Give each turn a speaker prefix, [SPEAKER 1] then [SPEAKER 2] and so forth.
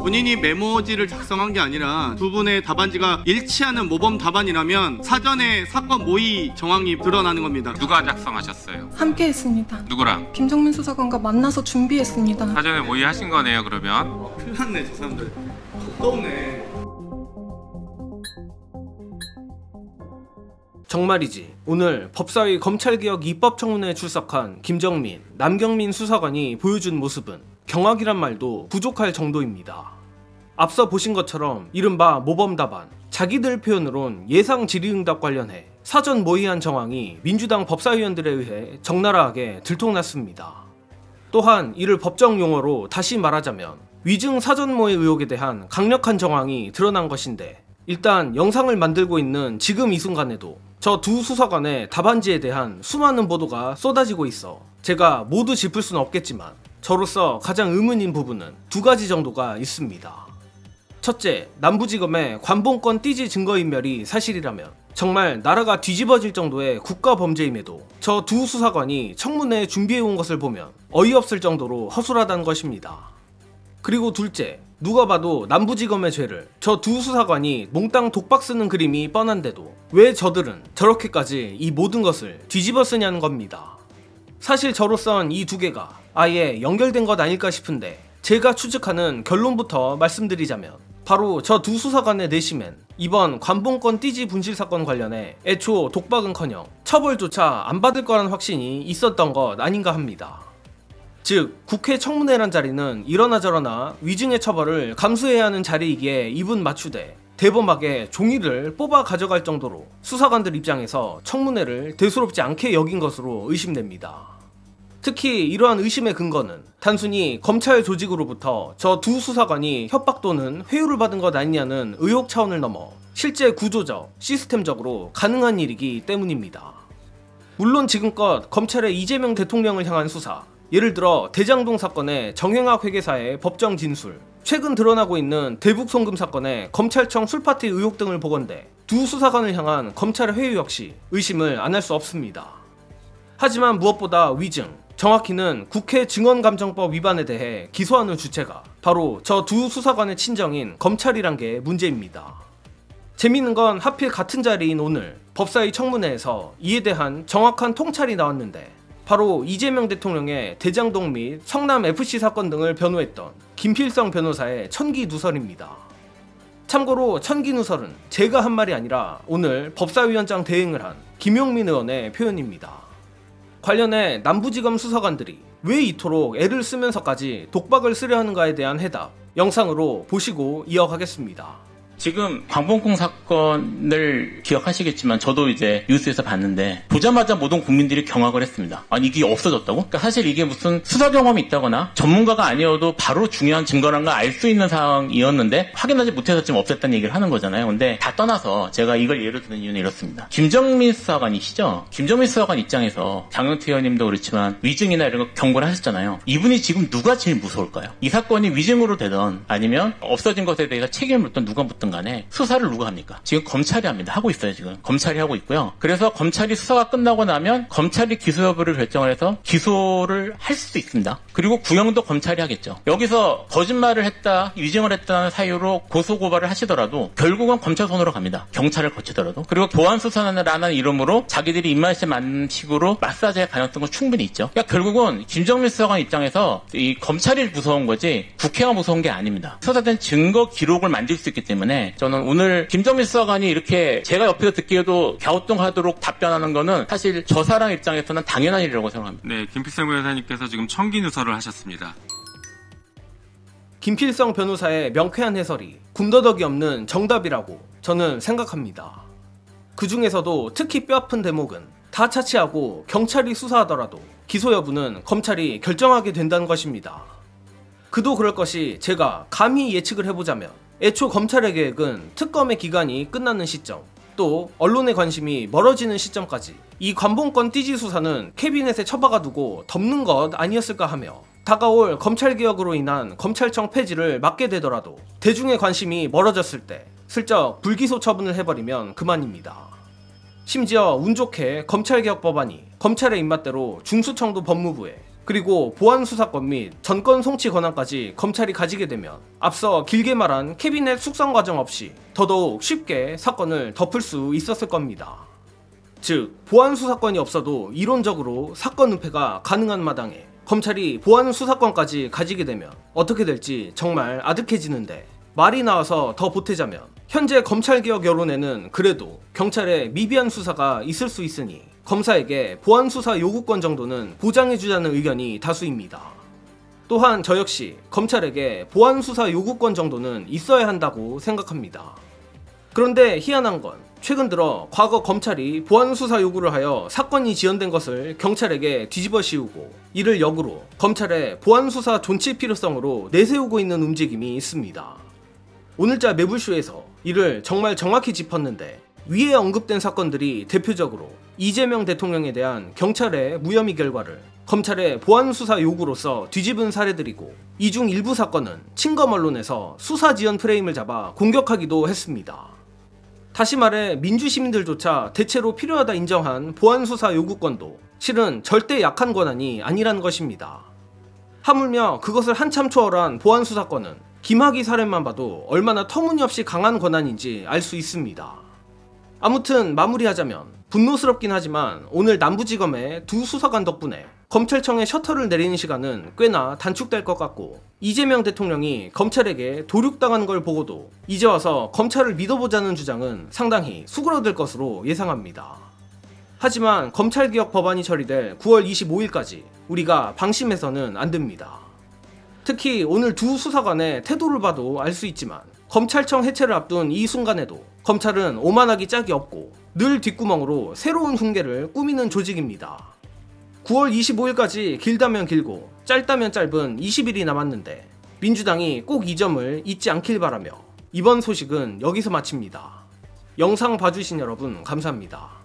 [SPEAKER 1] 본인이 메모지를 작성한 게 아니라 두 분의 답안지가 일치하는 모범 답안이라면 사전에 사건 모의 정황이 드러나는 겁니다.
[SPEAKER 2] 누가 작성하셨어요?
[SPEAKER 3] 함께 했습니다.
[SPEAKER 2] 누구랑?
[SPEAKER 3] 김정민 수사관과 만나서 준비했습니다.
[SPEAKER 2] 사전에 모의하신 거네요, 그러면?
[SPEAKER 1] 큰일 났네, 저 사람들. 또 없네.
[SPEAKER 4] 정말이지 오늘 법사위 검찰개혁 입법청문회에 출석한 김정민, 남경민 수사관이 보여준 모습은 경악이란 말도 부족할 정도입니다. 앞서 보신 것처럼 이른바 모범답안, 자기들 표현으론 예상 질의응답 관련해 사전 모의한 정황이 민주당 법사위원들에 의해 적나라하게 들통났습니다. 또한 이를 법정 용어로 다시 말하자면 위증 사전 모의 의혹에 대한 강력한 정황이 드러난 것인데, 일단 영상을 만들고 있는 지금 이 순간에도 저 두 수사관의 답안지에 대한 수많은 보도가 쏟아지고 있어 제가 모두 짚을 수는 없겠지만 저로서 가장 의문인 부분은 두 가지 정도가 있습니다. 첫째, 남부지검의 관봉권 띠지 증거인멸이 사실이라면 정말 나라가 뒤집어질 정도의 국가범죄임에도 저 두 수사관이 청문회에 준비해온 것을 보면 어이없을 정도로 허술하다는 것입니다. 그리고 둘째, 누가 봐도 남부지검의 죄를 저 두 수사관이 몽땅 독박 쓰는 그림이 뻔한데도 왜 저들은 저렇게까지 이 모든 것을 뒤집어 쓰냐는 겁니다. 사실 저로선 이 두 개가 아예 연결된 것 아닐까 싶은데, 제가 추측하는 결론부터 말씀드리자면 바로 저 두 수사관의 내심엔 이번 관봉권 띠지 분실 사건 관련해 애초 독박은커녕 처벌조차 안 받을 거란 확신이 있었던 것 아닌가 합니다. 즉, 국회 청문회란 자리는 이러나 저러나 위증의 처벌을 감수해야 하는 자리이기에 입은 맞추되 대범하게 종이를 뽑아 가져갈 정도로 수사관들 입장에서 청문회를 대수롭지 않게 여긴 것으로 의심됩니다. 특히 이러한 의심의 근거는 단순히 검찰 조직으로부터 저 두 수사관이 협박 또는 회유를 받은 것 아니냐는 의혹 차원을 넘어 실제 구조적, 시스템적으로 가능한 일이기 때문입니다. 물론 지금껏 검찰의 이재명 대통령을 향한 수사, 예를 들어 대장동 사건의 정행학 회계사의 법정 진술, 최근 드러나고 있는 대북 송금 사건의 검찰청 술파티 의혹 등을 보건대 두 수사관을 향한 검찰의 회유 역시 의심을 안 할 수 없습니다. 하지만 무엇보다 위증, 정확히는 국회 증언감정법 위반에 대해 기소하는 주체가 바로 저 두 수사관의 친정인 검찰이란 게 문제입니다. 재미있는 건 하필 같은 자리인 오늘 법사위 청문회에서 이에 대한 정확한 통찰이 나왔는데, 바로 이재명 대통령의 대장동 및 성남FC 사건 등을 변호했던 김필성 변호사의 천기 누설입니다. 참고로 천기 누설은 제가 한 말이 아니라 오늘 법사위원장 대행을 한 김용민 의원의 표현입니다. 관련해 남부지검 수사관들이 왜 이토록 애를 쓰면서까지 독박을 쓰려 하는가에 대한 해답, 영상으로 보시고 이어가겠습니다.
[SPEAKER 5] 지금 광복궁 사건을 기억하시겠지만 저도 이제 뉴스에서 봤는데 보자마자 모든 국민들이 경악을 했습니다. 아니 이게 없어졌다고? 그러니까 사실 이게 무슨 수사 경험이 있다거나 전문가가 아니어도 바로 중요한 증거란 걸 알 수 있는 상황이었는데 확인하지 못해서 지금 없앴다는 얘기를 하는 거잖아요. 근데 다 떠나서 제가 이걸 예로 드는 이유는 이렇습니다. 김정민 수사관이시죠? 김정민 수사관 입장에서 장영태 의원님도 그렇지만 위증이나 이런 거 경고를 하셨잖아요. 이분이 지금 누가 제일 무서울까요? 이 사건이 위증으로 되던 아니면 없어진 것에 대해서 책임을 묻던 누가 묻든 간에 수사를 누가 합니까? 지금 검찰이 합니다. 하고 있어요. 지금 검찰이 하고 있고요. 그래서 검찰이 수사가 끝나고 나면 검찰이 기소 여부를 결정을 해서 기소를 할 수도 있습니다. 그리고 구형도 검찰이 하겠죠. 여기서 거짓말을 했다, 위증을 했다는 사유로 고소고발을 하시더라도 결국은 검찰 손으로 갑니다. 경찰을 거치더라도. 그리고 보안수사라는 이름으로 자기들이 입맛에 맞는 식으로 마사지할 가능성은 충분히 있죠. 그러니까 결국은 김정민 수사관 입장에서 이 검찰이 무서운 거지 국회가 무서운 게 아닙니다. 수사된 증거 기록을 만들 수 있기 때문에 저는 오늘 김정민 수사관이 이렇게 제가 옆에서 듣기에도 갸우뚱하도록 답변하는 거는 사실 저 사람 입장에서는 당연한 일이라고 생각합니다.
[SPEAKER 2] 네, 김필성 변호사님께서 지금 청기 누설을 하셨습니다.
[SPEAKER 4] 김필성 변호사의 명쾌한 해설이 군더더기 없는 정답이라고 저는 생각합니다. 그 중에서도 특히 뼈아픈 대목은 다 차치하고 경찰이 수사하더라도 기소 여부는 검찰이 결정하게 된다는 것입니다. 그도 그럴 것이 제가 감히 예측을 해보자면 애초 검찰의 계획은 특검의 기간이 끝나는 시점, 또 언론의 관심이 멀어지는 시점까지 이 관봉권 띠지 수사는 캐비넷에 처박아 두고 덮는 것 아니었을까 하며 다가올 검찰개혁으로 인한 검찰청 폐지를 막게 되더라도 대중의 관심이 멀어졌을 때 슬쩍 불기소 처분을 해버리면 그만입니다. 심지어 운 좋게 검찰개혁 법안이 검찰의 입맛대로 중수청도 법무부에, 그리고 보안 수사권 및 전권 송치 권한까지 검찰이 가지게 되면 앞서 길게 말한 캐비넷 숙성 과정 없이 더더욱 쉽게 사건을 덮을 수 있었을 겁니다. 즉, 보안 수사권이 없어도 이론적으로 사건 은폐가 가능한 마당에 검찰이 보안 수사권까지 가지게 되면 어떻게 될지 정말 아득해지는데, 말이 나와서 더 보태자면 현재 검찰개혁 여론에는 그래도 경찰의 미비한 수사가 있을 수 있으니 검사에게 보안 수사 요구권 정도는 보장해주자는 의견이 다수입니다. 또한 저 역시 검찰에게 보안 수사 요구권 정도는 있어야 한다고 생각합니다. 그런데 희한한 건 최근 들어 과거 검찰이 보안 수사 요구를 하여 사건이 지연된 것을 경찰에게 뒤집어 씌우고 이를 역으로 검찰의 보안 수사 존치 필요성으로 내세우고 있는 움직임이 있습니다. 오늘자 매불쇼에서 이를 정말 정확히 짚었는데, 위에 언급된 사건들이 대표적으로 이재명 대통령에 대한 경찰의 무혐의 결과를 검찰의 보안 수사 요구로서 뒤집은 사례들이고, 이 중 일부 사건은 친검 언론에서 수사 지연 프레임을 잡아 공격하기도 했습니다. 다시 말해 민주시민들조차 대체로 필요하다 인정한 보안 수사 요구권도 실은 절대 약한 권한이 아니라는 것입니다. 하물며 그것을 한참 초월한 보안 수사권은 김학의 사례만 봐도 얼마나 터무니없이 강한 권한인지 알 수 있습니다. 아무튼 마무리하자면 분노스럽긴 하지만 오늘 남부지검의 두 수사관 덕분에 검찰청의 셔터를 내리는 시간은 꽤나 단축될 것 같고, 이재명 대통령이 검찰에게 도륙당한 걸 보고도 이제 와서 검찰을 믿어보자는 주장은 상당히 수그러들 것으로 예상합니다. 하지만 검찰개혁 법안이 처리될 9월 25일까지 우리가 방심해서는 안 됩니다. 특히 오늘 두 수사관의 태도를 봐도 알 수 있지만 검찰청 해체를 앞둔 이 순간에도 검찰은 오만하기 짝이 없고 늘 뒷구멍으로 새로운 흉계를 꾸미는 조직입니다. 9월 25일까지 길다면 길고 짧다면 짧은 20일이 남았는데 민주당이 꼭 이 점을 잊지 않길 바라며 이번 소식은 여기서 마칩니다. 영상 봐주신 여러분 감사합니다.